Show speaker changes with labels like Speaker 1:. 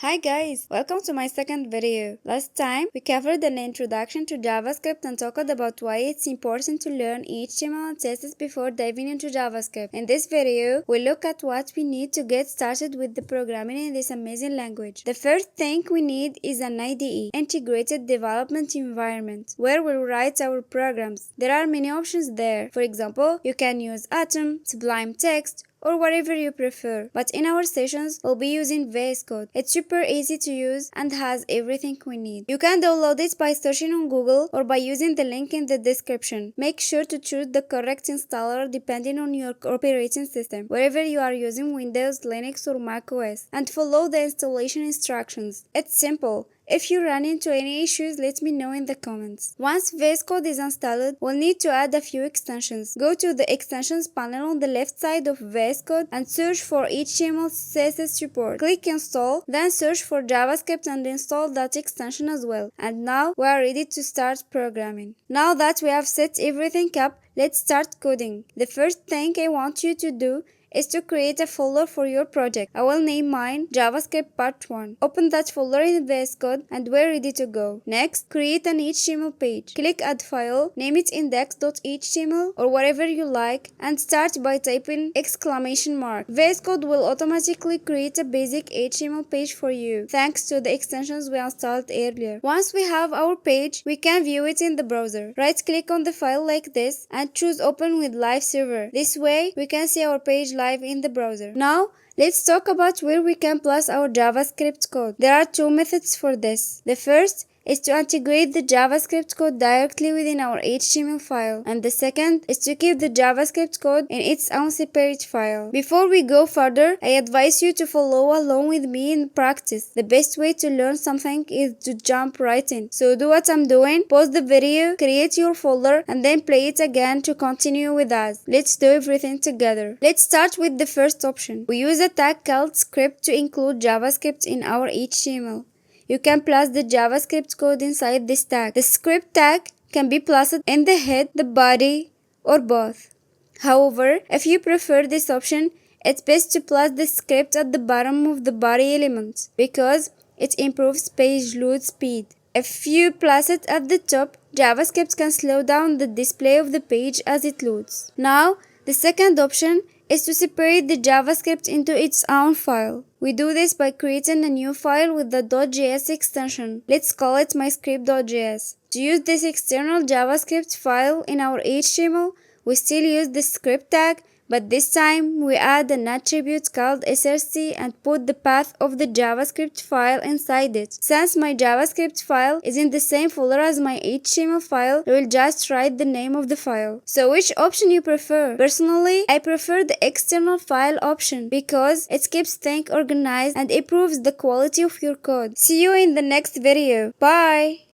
Speaker 1: Hi guys, welcome to my second video. Last time we covered an introduction to JavaScript and talked about why it's important to learn HTML and CSS before diving into JavaScript. In this video, we'll look at what we need to get started with the programming in this amazing language. The first thing we need is an IDE, Integrated Development Environment, where we'll write our programs. There are many options there. For example, you can use Atom, Sublime Text, or whatever you prefer, but in our sessions we'll be using VS Code. It's super easy to use and has everything we need. You can download it by searching on Google or by using the link in the description. Make sure to choose the correct installer depending on your operating system, wherever you are using Windows, Linux or Mac OS, and follow the installation instructions. It's simple. If you run into any issues, let me know in the comments. Once VS Code is installed, we'll need to add a few extensions. Go to the extensions panel on the left side of VS Code and search for HTML CSS support. Click install, then search for JavaScript and install that extension as well. And now we are ready to start programming. Now that we have set everything up, let's start coding. The first thing I want you to do is to create a folder for your project. I will name mine JavaScript Part 1. Open that folder in VS Code and we're ready to go. Next, create an HTML page. Click Add File, name it index.html or whatever you like, and start by typing exclamation mark. VS Code will automatically create a basic HTML page for you, thanks to the extensions we installed earlier. Once we have our page, we can view it in the browser. Right-click on the file like this and choose Open with Live Server. This way, we can see our page live in the browser. Now, let's talk about where we can place our JavaScript code. There are two methods for this. The first is to integrate the JavaScript code directly within our HTML file, and the second is to keep the JavaScript code in its own separate file. Before we go further, I advise you to follow along with me in practice. The best way to learn something is to jump right in. So do what I'm doing, pause the video, create your folder, and then play it again to continue with us. Let's do everything together. Let's start with the first option. We use a tag called script to include JavaScript in our HTML. You can place the JavaScript code inside this tag. The script tag can be placed in the head, the body, or both. However, if you prefer this option, it's best to place the script at the bottom of the body element because it improves page load speed. If you place it at the top, JavaScript can slow down the display of the page as it loads. Now, the second option is to separate the JavaScript into its own file. We do this by creating a new file with the .js extension. Let's call it myscript.js. To use this external JavaScript file in our HTML, we still use the script tag, but this time we add an attribute called src and put the path of the JavaScript file inside it. Since my JavaScript file is in the same folder as my HTML file, I will just write the name of the file. So which option you prefer? Personally, I prefer the external file option because it keeps things organized and improves the quality of your code. See you in the next video. Bye!